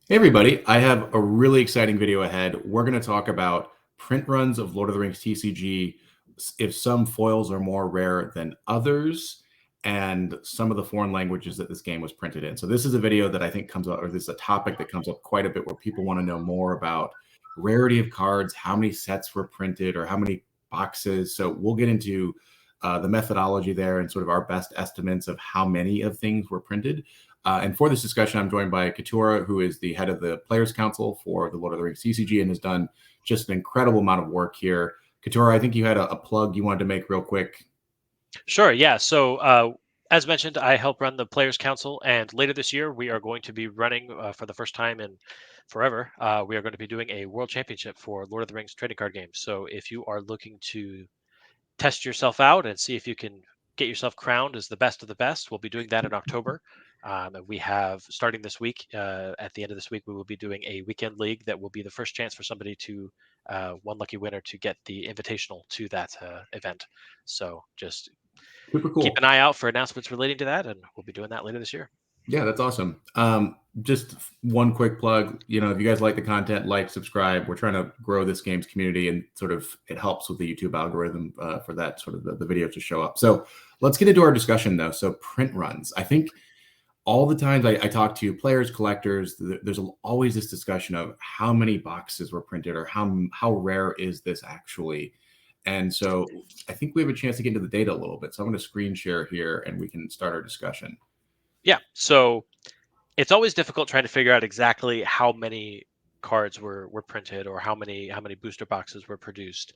Hey everybody, I have a really exciting video ahead. We're going to talk about print runs of Lord of the Rings TCG, if some foils are more rare than others, and some of the foreign languages that this game was printed in. So this is a video that I think comes up, or this is a topic that comes up quite a bit where people want to know more about rarity of cards, how many sets were printed, or how many boxes. So we'll get into the methodology there and sort of our best estimates of how many of things were printed. And for this discussion, I'm joined by Katura, who is the head of the Players Council for the Lord of the Rings CCG and has done just an incredible amount of work here. Katura, I think you had a plug you wanted to make real quick. Sure, yeah. So, as mentioned, I help run the Players Council, and later this year, we are going to be running for the first time in forever. We are going to be doing a World Championship for Lord of the Rings trading card games. So, if you are looking to test yourself out and see if you can get yourself crowned as the best of the best, we'll be doing that in October. And we have starting this week. At the end of this week, we will be doing a weekend league that will be the first chance for somebody to one lucky winner to get the invitational to that event. So just Super keep an cool. eye out for announcements relating to that, and we'll be doing that later this year. Yeah, that's awesome. Just one quick plug. If you guys like the content, like, subscribe. We're trying to grow this game's community, and sort of it helps with the YouTube algorithm for that sort of the videos to show up. So let's get into our discussion though. So print runs. I think all the times I talk to players, collectors, there's always this discussion of how many boxes were printed or how rare is this actually. And so I think we have a chance to get into the data a little bit. So I'm going to screen share here and we can start our discussion. Yeah. So it's always difficult trying to figure out exactly how many cards were printed or how many booster boxes were produced.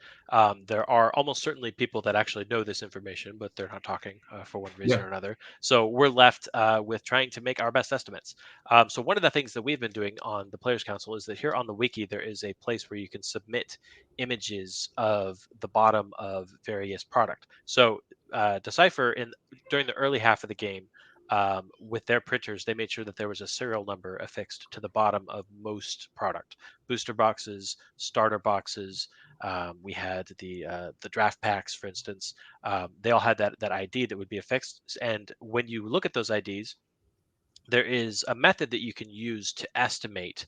There are almost certainly people that actually know this information, but they're not talking for one reason Yeah, or another. So we're left with trying to make our best estimates. So one of the things that we've been doing on the Players Council is that here on the wiki there is a place where you can submit images of the bottom of various product. So Decipher in during the early half of the game, with their printers, they made sure that there was a serial number affixed to the bottom of most product. Booster boxes, starter boxes. We had the draft packs, for instance. They all had that ID that would be affixed. And when you look at those IDs, there is a method that you can use to estimate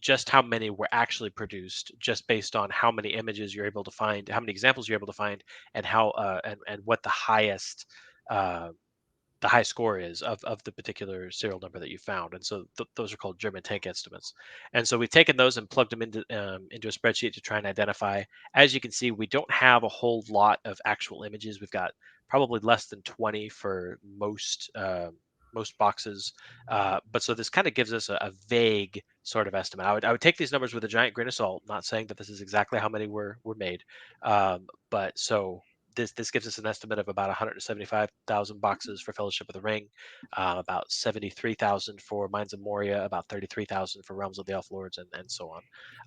just how many were actually produced, just based on how many images you're able to find, how many examples you're able to find, and how and what uh, the high score is of the particular serial number that you found. And so those are called German tank estimates. And so we've taken those and plugged them into a spreadsheet to try and identify. As you can see, we don't have a whole lot of actual images. We've got probably less than 20 for most boxes. But so this kind of gives us a vague sort of estimate. I would take these numbers with a giant grain of salt, not saying that this is exactly how many were made. But so this gives us an estimate of about 175,000 boxes for Fellowship of the Ring, about 73,000 for Mines of Moria, about 33,000 for Realms of the Elf Lords, and so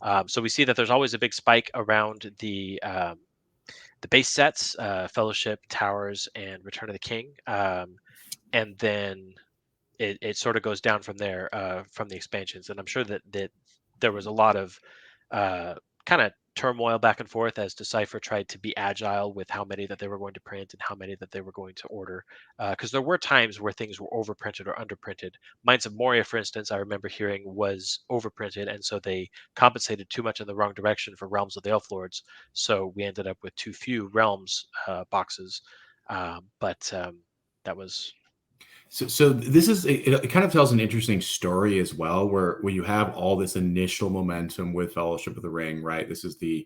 on. So we see that there's always a big spike around the base sets, Fellowship, Towers, and Return of the King, and then it sort of goes down from there from the expansions. And I'm sure that there was a lot of kind of turmoil back and forth as Decipher tried to be agile with how many that they were going to print and how many that they were going to order. Because there were times where things were overprinted or underprinted. Mines of Moria, for instance, I remember hearing was overprinted, and so they compensated too much in the wrong direction for Realms of the Elf Lords. So we ended up with too few Realms boxes. But that was. So this is it kind of tells an interesting story as well, where you have all this initial momentum with Fellowship of the Ring, right? This is the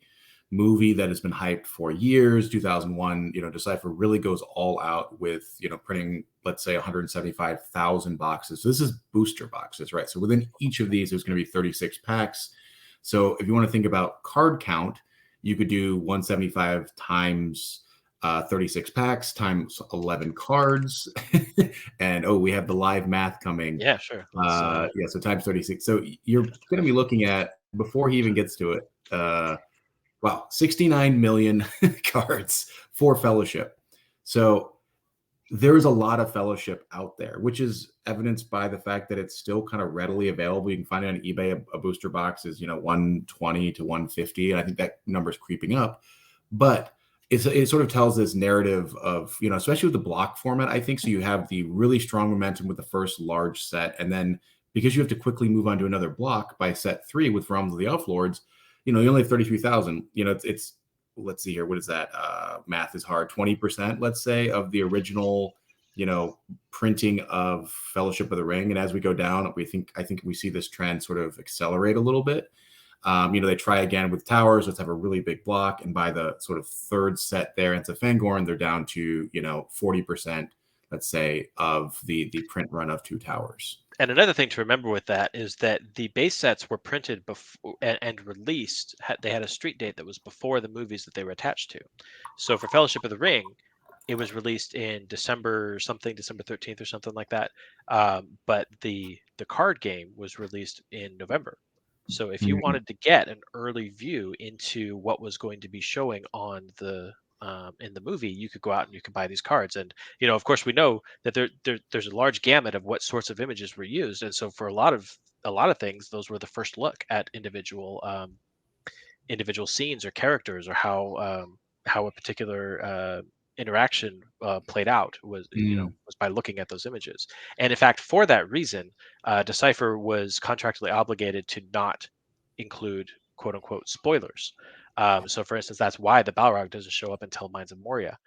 movie that has been hyped for years. 2001, Decipher really goes all out with printing, let's say, 175,000 boxes. So this is booster boxes, right? So within each of these, there's going to be 36 packs. So if you want to think about card count, you could do 175 times 36 packs times 11 cards. And we have the live math coming. Yeah, sure. Let's. Yeah, so times 36. So you're going to be looking at, before he even gets to it, wow, 69 million cards for Fellowship. So there is a lot of Fellowship out there, which is evidenced by the fact that it's still kind of readily available. You can find it on eBay. A booster box is 120 to 150, and I think that number is creeping up. But it sort of tells this narrative of, especially with the block format, I think. So you have the really strong momentum with the first large set, and then because you have to quickly move on to another block by set 3 with Realms of the Elf Lords, you only have 33,000. It's let's see here. What is that? Math is hard. 20%, let's say, of the original, printing of Fellowship of the Ring. And as we go down, I think we see this trend sort of accelerate a little bit. They try again with towers. Let's have a really big block. And by the sort of third set there into Fangorn, they're down to, 40%, let's say, of the print run of 2 towers. And another thing to remember with that is that the base sets were printed before and released. They had a street date that was before the movies that they were attached to. So for Fellowship of the Ring, it was released in December 13th or something like that. But the card game was released in November. So if you wanted to get an early view into what was going to be showing on the in the movie, you could go out and you could buy these cards. And of course, we know that there's a large gamut of what sorts of images were used. And so for a lot of things, those were the first look at individual scenes or characters, or how a particular interaction played out was by looking at those images. And in fact, for that reason, Decipher was contractually obligated to not include quote unquote spoilers. So for instance, that's why the Balrog doesn't show up until Mines of Moria,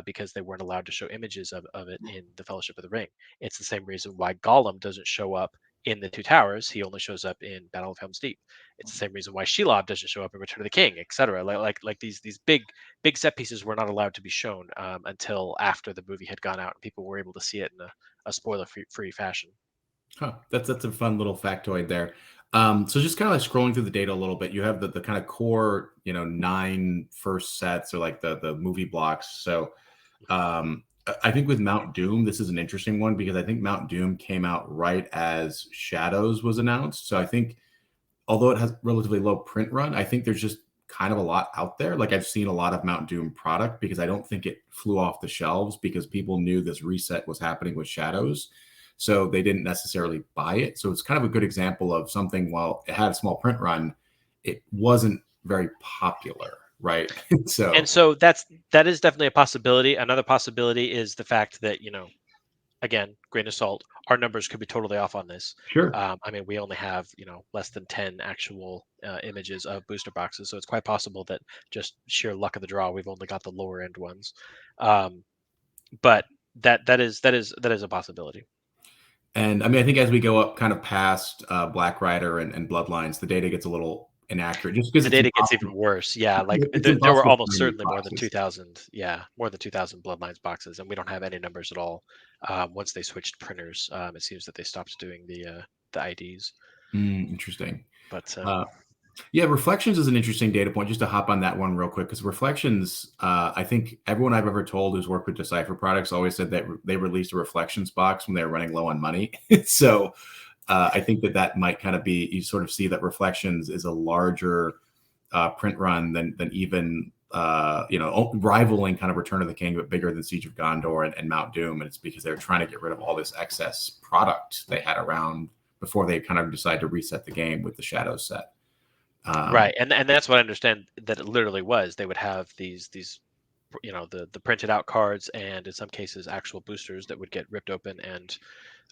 because they weren't allowed to show images of it in the Fellowship of the Ring. It's the same reason why Gollum doesn't show up in the Two Towers. He only shows up in Battle of Helm's Deep. It's the same reason why Shelob doesn't show up in Return of the King, etc. Like these big set pieces were not allowed to be shown until after the movie had gone out and people were able to see it in a spoiler-free fashion. Huh. That's a fun little factoid there. So just kind of like scrolling through the data a little bit, you have the kind of core, 9 first sets, or like the movie blocks. So I think with Mount Doom, this is an interesting one because I think Mount Doom came out right as Shadows was announced. So I think, although it has relatively low print run, I think there's just kind of a lot out there. Like I've seen a lot of Mount Doom product because I don't think it flew off the shelves because people knew this reset was happening with Shadows. So they didn't necessarily buy it. So it's kind of a good example of something, while it had a small print run, it wasn't very popular, right? So that is definitely a possibility. Another possibility is the fact that, again, grain of salt, our numbers could be totally off on this. Sure. I mean, we only have, less than 10 actual images of booster boxes. So it's quite possible that just sheer luck of the draw, we've only got the lower end ones. But that is a possibility. And I mean, I think as we go up kind of past Black Rider and Bloodlines, the data gets a little inaccurate just because the data gets even worse. Yeah, like there were almost certainly more than 2,000. Yeah, more than 2,000 Bloodlines boxes, and we don't have any numbers at all. Once they switched printers, it seems that they stopped doing the IDs. Interesting. But yeah, Reflections is an interesting data point. Just to hop on that one real quick, because Reflections, I think everyone I've ever told who's worked with Decipher products always said that they released a Reflections box when they were running low on money. So I think that might kind of be, you sort of see that Reflections is a larger print run than even rivaling kind of Return of the King, but bigger than Siege of Gondor and Mount Doom. And it's because they're trying to get rid of all this excess product they had around before they kind of decide to reset the game with the Shadows set. Right, and that's what I understand that it literally was. They would have these the printed out cards, and in some cases actual boosters that would get ripped open and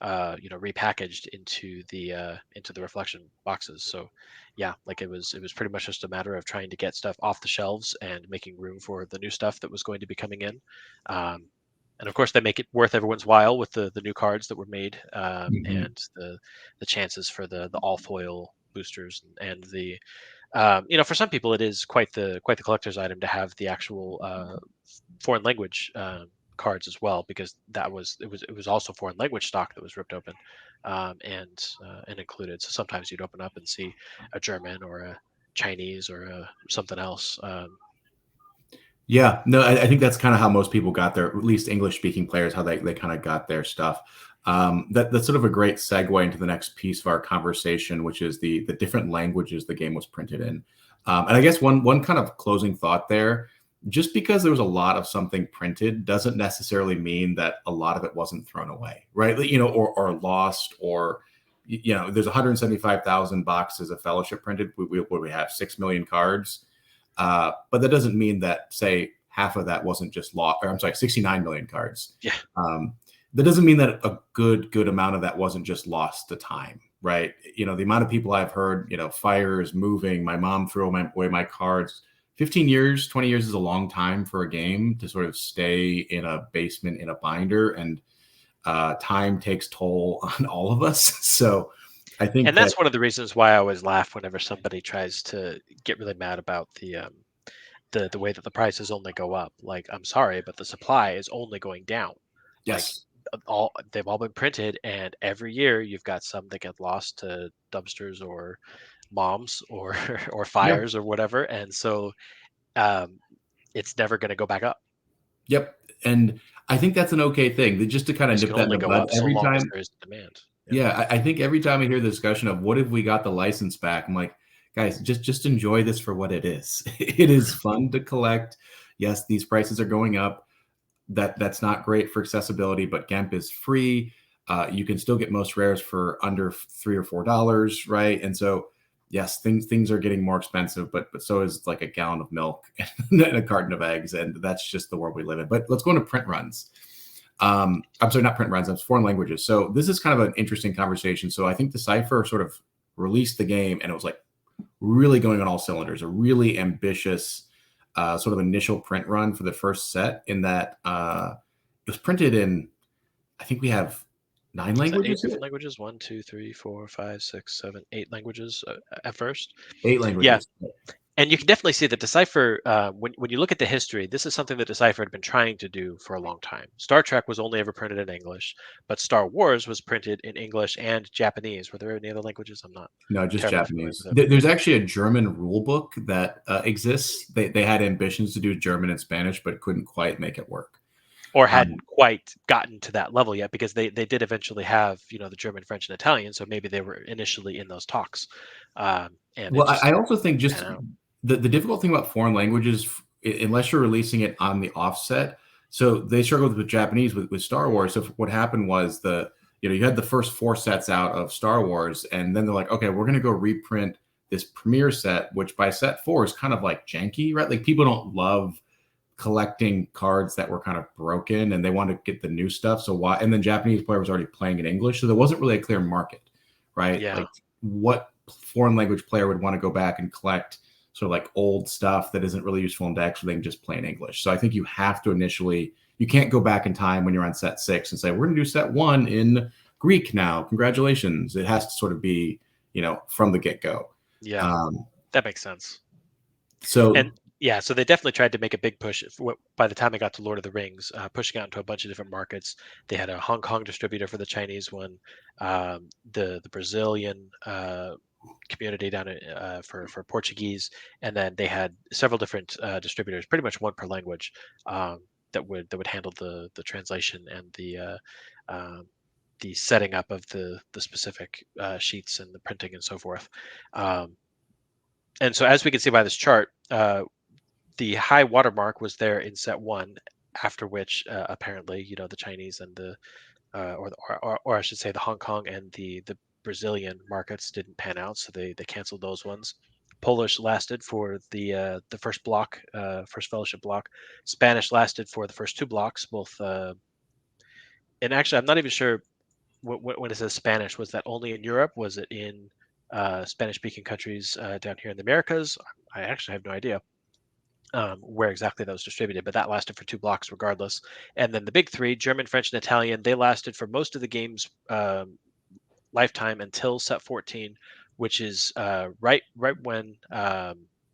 repackaged into the reflection boxes. So yeah, like it was pretty much just a matter of trying to get stuff off the shelves and making room for the new stuff that was going to be coming in. And of course, they make it worth everyone's while with the new cards that were made, and the chances for the all foil boosters and the for some people it is quite the collector's item to have the actual foreign language cards as well, because it was also foreign language stock that was ripped open and included. So sometimes you'd open up and see a German or a Chinese or something else. Yeah, no, I think that's kind of how most people got their, at least English speaking players, how they kind of got their stuff. That's sort of a great segue into the next piece of our conversation, which is the different languages the game was printed in. And I guess one kind of closing thought there, just because there was a lot of something printed doesn't necessarily mean that a lot of it wasn't thrown away, right? Or lost, or there's 175,000 boxes of Fellowship printed. We have 6 million cards. But that doesn't mean that, say, half of that wasn't just lost, or I'm sorry, 69 million cards. Yeah. That doesn't mean that a good amount of that wasn't just lost to time, right? The amount of people I've heard, fires, moving, my mom threw away my cards. 15 years, 20 years is a long time for a game to sort of stay in a basement in a binder, and time takes toll on all of us. So I think And that, that's one of the reasons why I always laugh whenever somebody tries to get really mad about the way that the prices only go up. Like, I'm sorry, but the supply is only going down. Like, yes, they've all been printed, and every year you've got some that get lost to dumpsters or moms or or yep, fires or whatever, and so um, it's never going to go back up. yep. And I think that's an okay thing, just to kind of This nip can that in only the go bud up so every long as time. there is demand. Yeah. Yeah, I think every time I hear the discussion of what if we got the license back, I'm like, guys, just enjoy this for what it is. It is fun to collect. Yes, these prices are going up. That's not great for accessibility, but GEMP is free. You can still get most rares for under $3 or $4, right? And so, yes, things are getting more expensive, but so is like a gallon of milk and a carton of eggs, and that's just the world we live in. But let's go into print runs. I'm sorry, not print runs. That's foreign languages. So this is kind of an interesting conversation. So I think Decipher sort of released the game, and it was like really going on all cylinders. A really ambitious sort of initial print run for the first set. In that it was printed in, I think we have 9 Is that eight languages different here, languages? One, two, three, four, five, six, seven, 8 languages at first. 8 Yeah, languages. and you can definitely see that Decipher, when you look at the history, this is something that Decipher had been trying to do for a long time. Star Trek was only ever printed in English, but Star Wars was printed in English and Japanese. Were there any other languages? I'm not No, just terribly familiar Japanese. with it. There's actually a German rule book that exists. They had ambitions to do German and Spanish, but couldn't quite make it work. Or Um, hadn't quite gotten to that level yet, because they did eventually have, the German, French, and Italian. So maybe they were initially in those talks, and it Well, I just also think didn't pan just out. the difficult thing about foreign languages, unless you're releasing it on the offset, so they struggled with Japanese with Star Wars. So what happened was you had the first 4 sets out of Star Wars, and then they're like, okay, we're going to go reprint this premiere set, which by set 4 is kind of like janky, right? Like people don't love collecting cards that were kind of broken, and they want to get the new stuff. So why? And then Japanese player was already playing in English, so there wasn't really a clear market, right? Yeah, Like what foreign language player would want to go back and collect sort of like old stuff that isn't really useful in decks, so they can just play in English. So I think you have to initially, you can't go back in time when you're on set 6 and say we're going to do set 1 in Greek now. Congratulations! It has to sort of be from the get go. yeah, Um, that makes sense. And so yeah, so they definitely tried to make a big push. By the time it got to Lord of the Rings, pushing out into a bunch of different markets. They had a Hong Kong distributor for the Chinese one, the Brazilian community down for Portuguese, and then they had several different distributors, pretty much one per language, that would handle the translation and the setting up of the specific sheets and the printing and so forth. Um, and so, as we can see by this chart, the high watermark was there in set 1, after which apparently, the Chinese and the or I should say the Hong Kong and the Brazilian markets didn't pan out, so they canceled those ones. Polish lasted for the first block, first fellowship block. Spanish lasted for the first 2 blocks, both. And actually, I'm not even sure when it says Spanish, was that only in Europe? Was it in Spanish-speaking countries down here in the Americas? I actually have no idea where exactly that was distributed, but that lasted for 2 blocks regardless. And then the big three, German, French, and Italian, they lasted for most of the game's lifetime until set 14, which is right when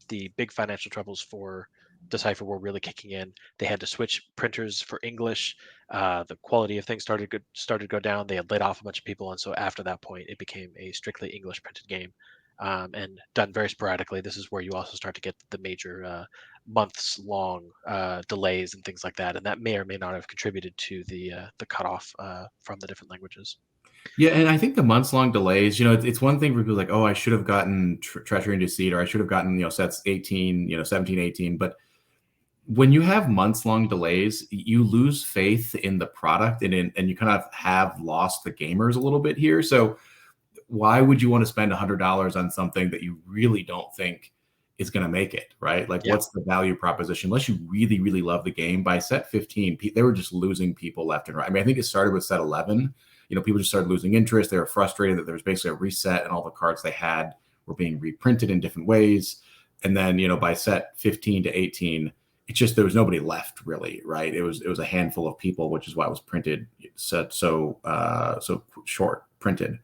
the big financial troubles for Decipher were really kicking in. They had to switch printers for English. The quality of things started to go down. They had laid off a bunch of people, and so after that point, it became a strictly English printed game, and done very sporadically. This is where you also start to get the major months long delays and things like that, and that may or may not have contributed to the cutoff from the different languages. yeah, and I think the months long delays, it's one thing for people like, oh, I should have gotten Treachery and Deceit, or I should have gotten, sets 18, 17, 18. But when you have months long delays, you lose faith in the product, and you kind of have lost the gamers a little bit here. So why would you want to spend $100 on something that you really don't think is going to make it, right? Like, Yeah. what's the value proposition? Unless you really, really love the game. By set 15, they were just losing people left and right. I mean, I think it started with set 11. people just started losing interest. They were frustrated that there was basically a reset and all the cards they had were being reprinted in different ways. And then, by set 15 to 18, it's just there was nobody left really, right? It was a handful of people, which is why it was printed so short printed.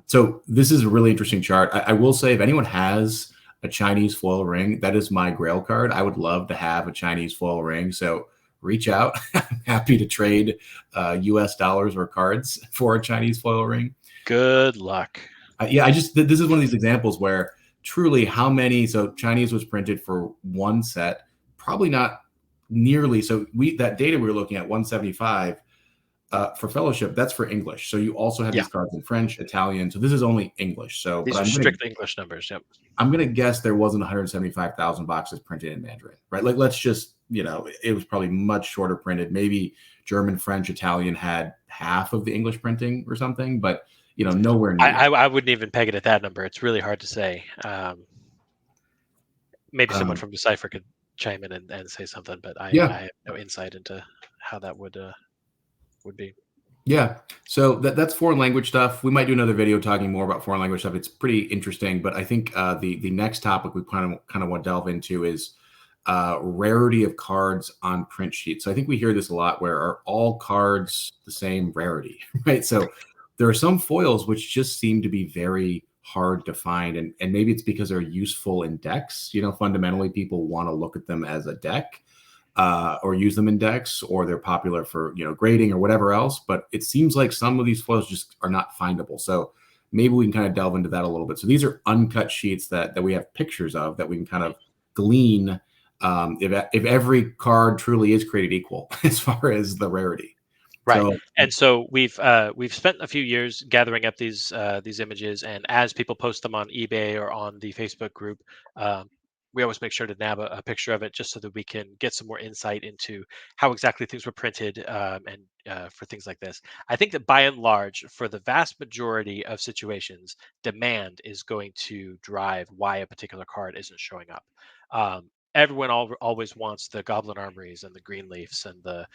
So this is a really interesting chart. I will say, if anyone has a Chinese foil ring, that is my grail card. I would love to have a Chinese foil ring. So reach out. I'm happy to trade US dollars or cards for a Chinese foil ring. Good luck. Yeah, this is one of these examples where truly how many, so Chinese was printed for one set, probably not nearly. So that data we were looking at, 175, for fellowship, that's for English. So you also have these cards in French, Italian. So this is only English. So, these but are strictly English numbers. Yep. I'm gonna guess there wasn't 175,000 boxes printed in Mandarin, right? Like, let's just, it was probably much shorter printed. Maybe German, French, Italian had half of the English printing or something, but nowhere near. I wouldn't even peg it at that number. It's really hard to say. Maybe someone from Decipher could chime in and say something, but I have no insight into how that would be. Yeah. So that's foreign language stuff. We might do another video talking more about foreign language stuff. It's pretty interesting, but I think the next topic we kind of want to delve into is rarity of cards on print sheets. So I think we hear this a lot, where are all cards the same rarity, right? So there are some foils which just seem to be very hard to find, and maybe it's because they're useful in decks. Fundamentally, people want to look at them as a deck. Or use them in decks, or they're popular for grading or whatever else. But it seems like some of these foils just are not findable. So maybe we can kind of delve into that a little bit. So these are uncut sheets that we have pictures of, that we can kind of glean if every card truly is created equal as far as the rarity. Right. So, And so we've spent a few years gathering up these images, and as people post them on eBay or on the Facebook group, we always make sure to nab a picture of it, just so that we can get some more insight into how exactly things were printed, and for things like this. I think that by and large, for the vast majority of situations, demand is going to drive why a particular card isn't showing up. Everyone always wants the Goblin Armories and the Greenleafs and the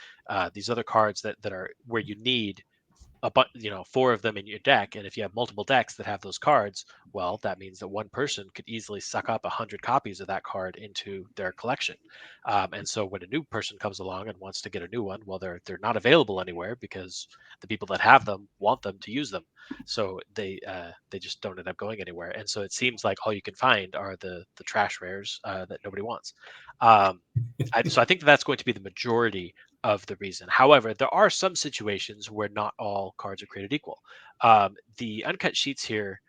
these other cards that are where you need four of them in your deck. And if you have multiple decks that have those cards, well, that means that one person could easily suck up 100 copies of that card into their collection. And so when a new person comes along and wants to get a new one, well, they're not available anywhere because the people that have them want them to use them. So they just don't end up going anywhere. And so it seems like all you can find are the trash rares that nobody wants. So I think that's going to be the majority of the reason. However, there are some situations where not all cards are created equal. The uncut sheets here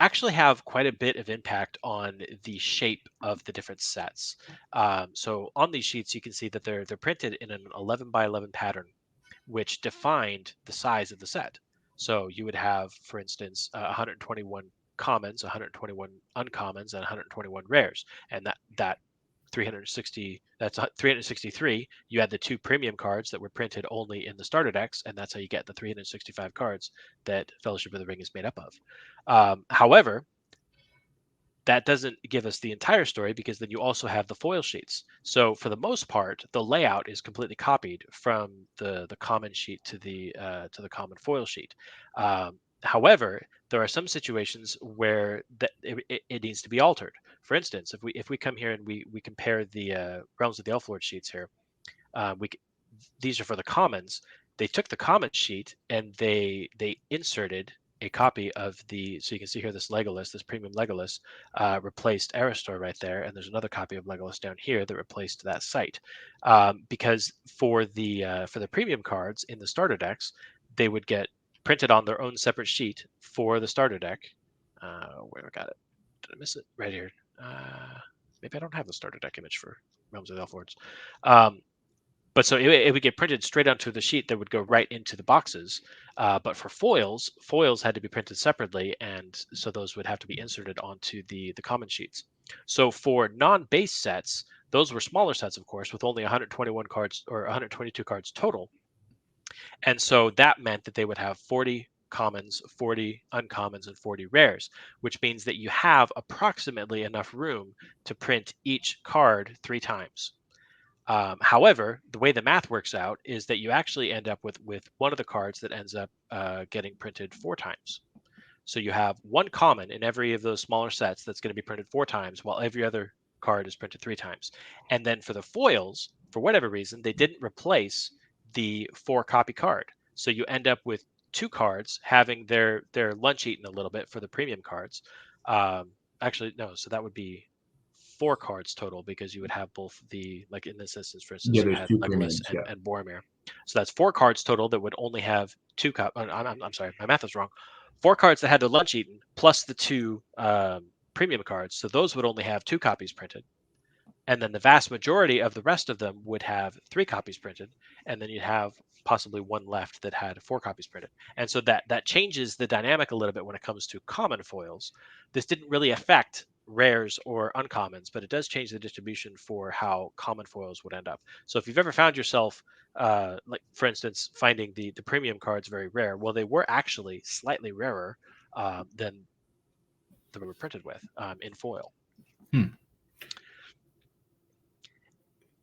actually have quite a bit of impact on the shape of the different sets. So on these sheets, you can see that they're printed in an 11 by 11 pattern, which defined the size of the set. So you would have, for instance, 121 commons, 121 uncommons, and 121 rares, and that 360, that's 363. You had the two premium cards that were printed only in the starter decks, and that's how you get the 365 cards that Fellowship of the Ring is made up of. However, that doesn't give us the entire story, because then you also have the foil sheets. So for the most part, the layout is completely copied from the common sheet to the common foil sheet. However, there are some situations where it needs to be altered. For instance, if we come here and we compare the Realms of the Elf Lord sheets here, we these are for the commons. They took the common sheet and they inserted a copy of so you can see here, this Legolas, this premium Legolas, replaced Aristor right there, and there's another copy of Legolas down here that replaced that site. Because for the premium cards in the starter decks, they would get printed on their own separate sheet for the starter deck. Where I got it? Did I miss it? Right here. Maybe I don't have the starter deck image for Realms of the Elf Lords. But so it would get printed straight onto the sheet that would go right into the boxes. But for foils had to be printed separately, and so those would have to be inserted onto the common sheets. So for non-base sets, those were smaller sets, of course, with only 121 cards or 122 cards total. And so that meant that they would have 40 commons, 40 uncommons, and 40 rares, which means that you have approximately enough room to print each card 3 times. However, the way the math works out is that you actually end up with one of the cards that ends up getting printed 4 times. So you have one common in every of those smaller sets that's going to be printed 4 times, while every other card is printed 3 times. And then for the foils, for whatever reason, they didn't replace the 4 copy card. So you end up with 2 cards having their lunch eaten a little bit for the premium cards. Actually, no. So that would be 4 cards total because you would have both the, like in this instance, for Yeah, instance, you there's had two Legolas premiums. Yeah. and Boromir. So that's 4 cards total that would only have I'm sorry, my math is wrong. 4 cards that had their lunch eaten plus the 2 premium cards. So those would only have 2 copies printed, and then the vast majority of the rest of them would have 3 copies printed, and then you'd have possibly one left that had 4 copies printed. And so that changes the dynamic a little bit when it comes to common foils. This didn't really affect rares or uncommons, but it does change the distribution for how common foils would end up. So if you've ever found yourself like for instance finding the premium cards very rare, well, they were actually slightly rarer than they were printed with in foil. Hmm.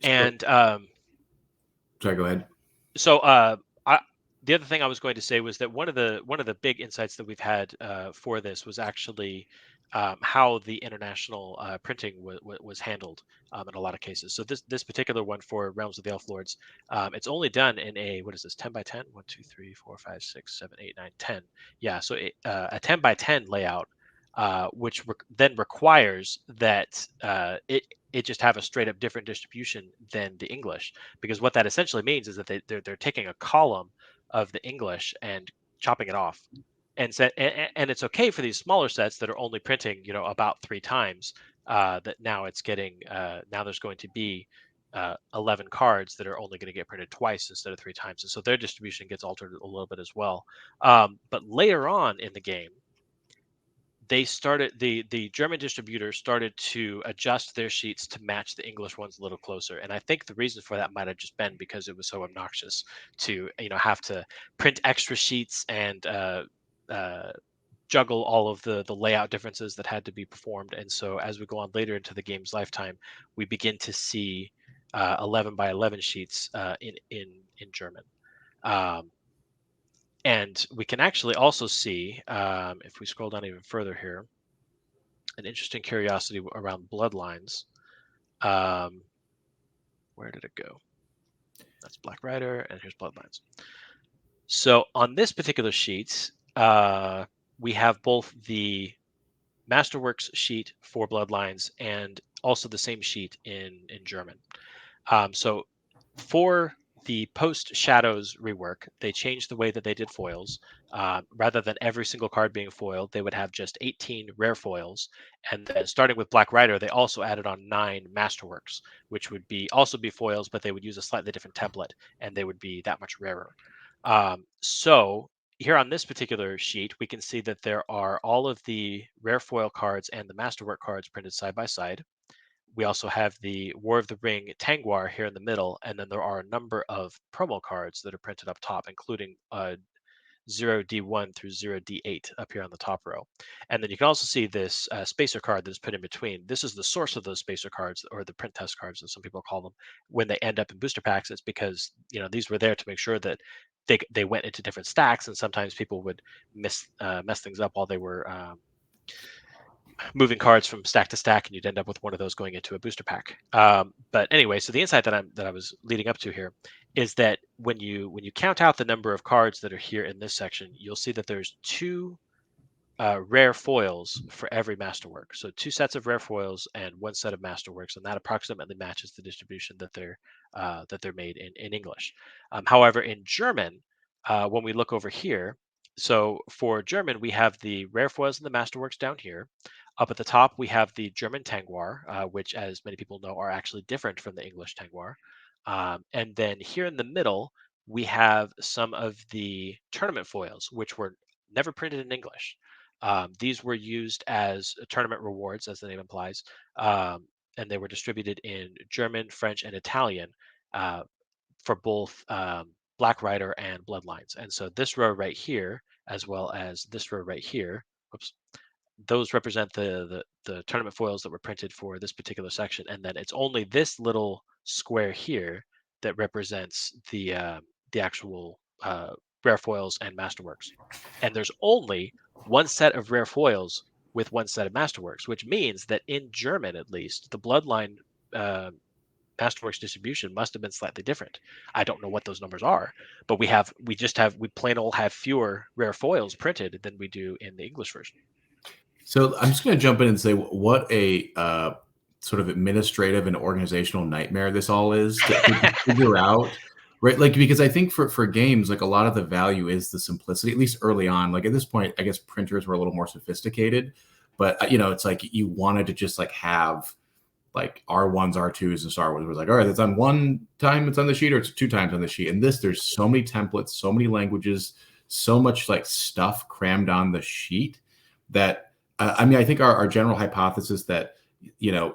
So, And sorry, go ahead. So the other thing I was going to say was that one of the big insights that we've had for this was actually how the international printing was handled in a lot of cases. So this particular one for Realms of the Elf Lords, it's only done in a, what is this, 10 by 10? 1, 2, 3, 4, 5, 6, 7, 8, 9, 10. Yeah, so a 10 by 10 layout, which then requires that it just have a straight up different distribution than the English, because what that essentially means is that they're taking a column of the English and chopping it off, and it's okay for these smaller sets that are only printing about 3 times. That now it's getting now there's going to be 11 cards that are only going to get printed twice instead of 3 times, and so their distribution gets altered a little bit as well. But later on in the game, they started the German distributor started to adjust their sheets to match the English ones a little closer. And I think the reason for that might have just been because it was so obnoxious to have to print extra sheets and uh, juggle all of the layout differences that had to be performed. And so as we go on later into the game's lifetime, we begin to see 11 by 11 sheets in German. Um, and we can actually also see, if we scroll down even further here, an interesting curiosity around bloodlines. Um, where did it go? That's Black Rider, and here's bloodlines. So on this particular sheet, we have both the Masterworks sheet for bloodlines and also the same sheet in German. So for the post Shadows rework, they changed the way that they did foils. Rather than every single card being foiled, they would have just 18 rare foils. And then starting with Black Rider, they also added on 9 Masterworks, which would be foils, but they would use a slightly different template and they would be that much rarer. So here on this particular sheet, we can see that there are all of the rare foil cards and the Masterwork cards printed side by side. We also have the War of the Ring Tangwar here in the middle, and then there are a number of promo cards that are printed up top, including 0D1 through 0D8 up here on the top row. And then you can also see this spacer card that is put in between. This is the source of those spacer cards, or the print test cards, as some people call them. When they end up in booster packs, it's because these were there to make sure that they went into different stacks, and sometimes people would mess things up while they were moving cards from stack to stack, and you'd end up with one of those going into a booster pack. But anyway, so the insight that I was leading up to here is that when you count out the number of cards that are here in this section, you'll see that there's 2 rare foils for every masterwork. So 2 sets of rare foils and 1 set of masterworks, and that approximately matches the distribution that they're made in English. However, in German, when we look over here, so for German, we have the rare foils and the masterworks down here. Up at the top, we have the German Tangwar, which, as many people know, are actually different from the English Tangwar. And then here in the middle, we have some of the tournament foils, which were never printed in English. These were used as tournament rewards, as the name implies, and they were distributed in German, French, and Italian uh, for both Black Rider and Bloodlines. And so this row right here, as well as this row right here, whoops, those represent the tournament foils that were printed for this particular section, and then it's only this little square here that represents the actual rare foils and masterworks. And there's only one set of rare foils with one set of masterworks, which means that in German, at least, the bloodline uh, masterworks distribution must have been slightly different. I don't know what those numbers are, but we plain old have fewer rare foils printed than we do in the English version. So I'm just going to jump in and say what a sort of administrative and organizational nightmare this all is to figure out, right? Like, because I think for games, like a lot of the value is the simplicity, at least early on. Like at this point, I guess printers were a little more sophisticated, but it's like you wanted to just like have like R1s, R2s, and Star Wars was like, all right, it's on one time it's on the sheet or it's two times on the sheet. And this, there's so many templates, so many languages, so much like stuff crammed on the sheet that I mean, I think our general hypothesis that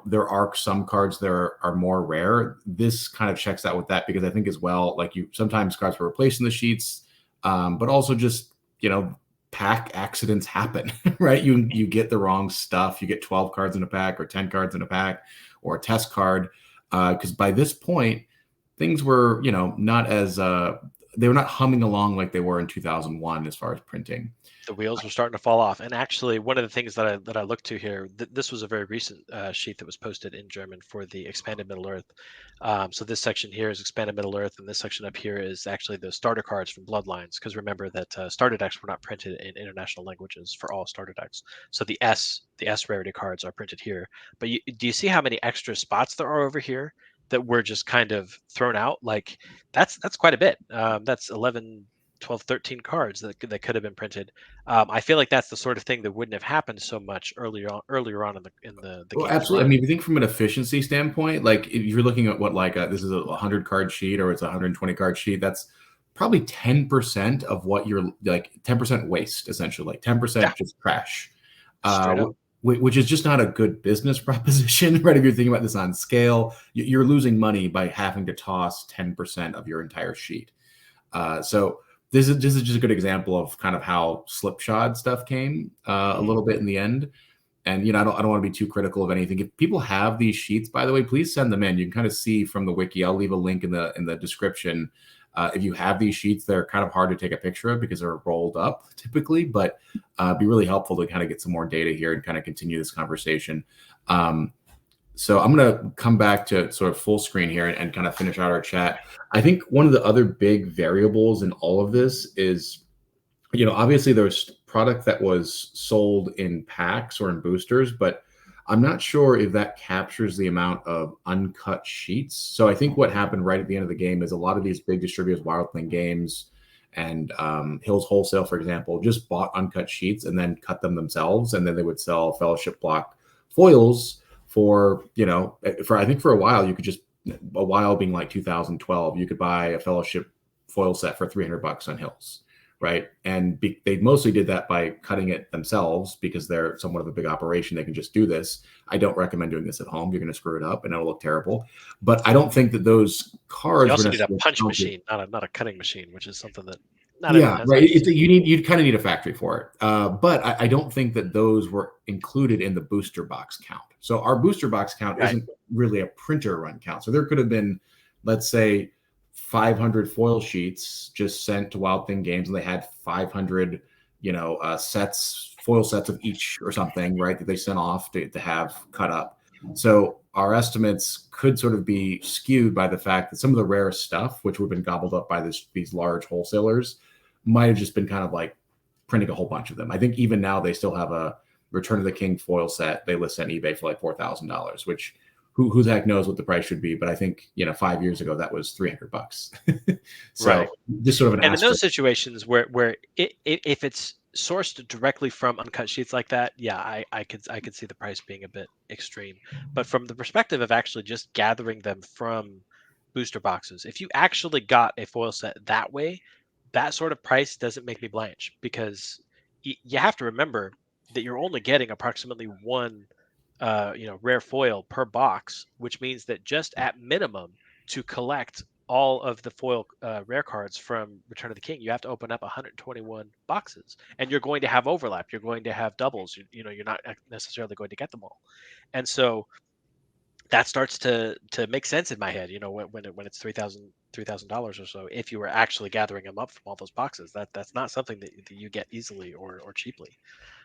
there are some cards that are more rare. This kind of checks out with that because I think as well, like sometimes cards were replaced in the sheets, but also just pack accidents happen, right? You get the wrong stuff. You get 12 cards in a pack or 10 cards in a pack or a test card. Because by this point, things were, not as they were not humming along like they were in 2001 as far as printing. The wheels were starting to fall off. And actually, one of the things that I looked to here, this was a very recent sheet that was posted in German for the Expanded Middle Earth. So this section here is Expanded Middle Earth, and this section up here is actually the starter cards from Bloodlines. Because remember that starter decks were not printed in international languages for all starter decks. So the S rarity cards are printed here. But do you see how many extra spots there are over here that were just kind of thrown out? Like that's quite a bit. That's 11, 12, 13 cards that could have been printed. I feel like that's the sort of thing that wouldn't have happened so much earlier on in the Well, game's absolutely. I run. mean, if you think from an efficiency standpoint, like if you're looking at what like this is a 100 card sheet or it's a 120 card sheet, that's probably 10% of what you're like 10% waste essentially, like 10% Yeah, just trash, straight up. which is just not a good business proposition, right? If you're thinking about this on scale, you're losing money by having to toss 10% of your entire sheet. So this is just a good example of kind of how slipshod stuff came a Mhm. little bit in the end. And I don't want to be too critical of anything. If people have these sheets, by the way, please send them in. You can kind of see from the wiki. I'll leave a link in the description. If you have these sheets, they're kind of hard to take a picture of because they're rolled up typically, but be really helpful to kind of get some more data here and kind of continue this conversation. So I'm going to come back to sort of full screen here and kind of finish out our chat. I think one of the other big variables in all of this is obviously there's product that was sold in packs or in boosters, but I'm not sure if that captures the amount of uncut sheets. So I think what happened right at the end of the game is a lot of these big distributors, Wildling Games and Hills Wholesale, for example, just bought uncut sheets and then cut them themselves, and then they would sell Fellowship Block foils for I think for a while you could just a while being like 2012, you could buy a Fellowship foil set for $300 on Hills, right? And they mostly did that by cutting it themselves because they're somewhat of a big operation. They can just do this. I don't recommend doing this at home. You're going to screw it up and it'll look terrible. But I don't think that those You cards were also need a necessarily punch counted. machine, not a cutting machine, which is something that not everyone Yeah, has right. access to. You kind of need a factory for it. But I don't think that those were included in the booster box count. So our booster box count Right. isn't really a printer run count. So there could have been, let's say, 500 foil sheets just sent to Wild Thing Games, and they had 500, foil sets of each or something, right? That they sent off to have cut up. So our estimates could sort of be skewed by the fact that some of the rare stuff, which would have been gobbled up by these large wholesalers, might have just been kind of like printing a whole bunch of them. I think even now they still have a Return of the King foil set they list on eBay for like $4,000, which who the heck knows what the price should be. But I think 5 years ago that was $300. So Right. just sort of an And in those asterisk. situations where if it's sourced directly from uncut sheets like that, yeah, I could see the price being a bit extreme. But from the perspective of actually just gathering them from booster boxes, if you actually got a foil set that way, that sort of price doesn't make me blanch because you have to remember that you're only getting approximately one rare foil per box, which means that just at minimum to collect all of the foil rare cards from Return of the King, you have to open up 121 boxes, and you're going to have overlap. You're going to have doubles. You're not necessarily going to get them all, and so that starts to make sense in my head. When it's $3,000 or so, if you were actually gathering them up from all those boxes, that's not something that you get easily or cheaply.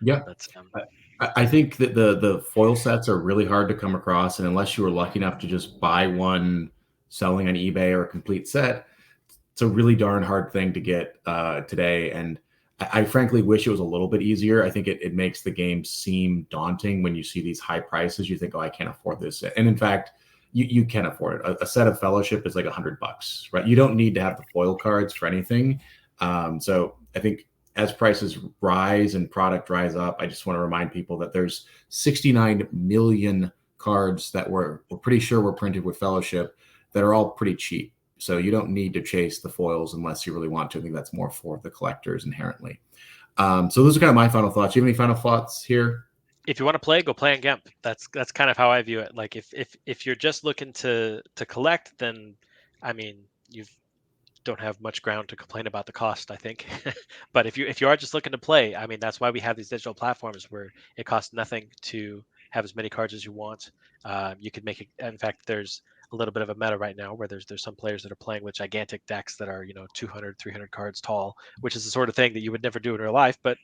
Yeah. That's I think that the foil sets are really hard to come across, and unless you were lucky enough to just buy one selling on eBay or a complete set, it's a really darn hard thing to get today. And I frankly wish it was a little bit easier. I think it makes the game seem daunting when you see these high prices. You think, oh, I can't afford this. And in fact, you can afford it. A set of Fellowship is like $100, right? You don't need to have the foil cards for anything. So I think as prices rise and product rise up, I just want to remind people that there's 69 million cards that we're pretty sure were printed with Fellowship that are all pretty cheap. So you don't need to chase the foils unless you really want to. I think that's more for the collectors inherently. So those are kind of my final thoughts. Do you have any final thoughts here? If you want to play, go play on GEMP. That's kind of how I view it. Like if you're just looking to collect, then I mean you've don't have much ground to complain about the cost, I think. But if you are just looking to play, I mean that's why we have these digital platforms where it costs nothing to have as many cards as you want. You could make it. In fact, there's a little bit of a meta right now where there's some players that are playing with gigantic decks that are 200, 300 cards tall, which is the sort of thing that you would never do in real life. But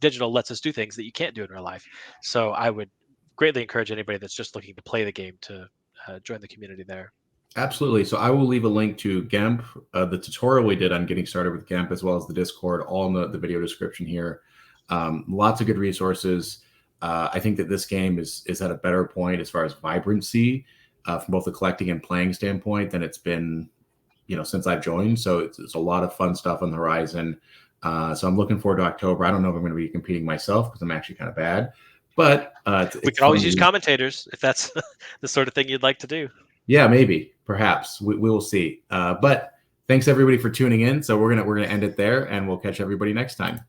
digital lets us do things that you can't do in real life. So I would greatly encourage anybody that's just looking to play the game to join the community there. Absolutely. So I will leave a link to GEMP, the tutorial we did on getting started with GEMP, as well as the Discord, all in the video description here. Lots of good resources. I think that this game is at a better point as far as vibrancy from both the collecting and playing standpoint than it's been, since I've joined. So it's a lot of fun stuff on the horizon. So I'm looking forward to October. I don't know if I'm going to be competing myself because I'm actually kind of bad, but We it's can always fun. use commentators if that's the sort of thing you'd like to do. Yeah, maybe, perhaps we will see. But thanks everybody for tuning in. So we're gonna end it there, and we'll catch everybody next time.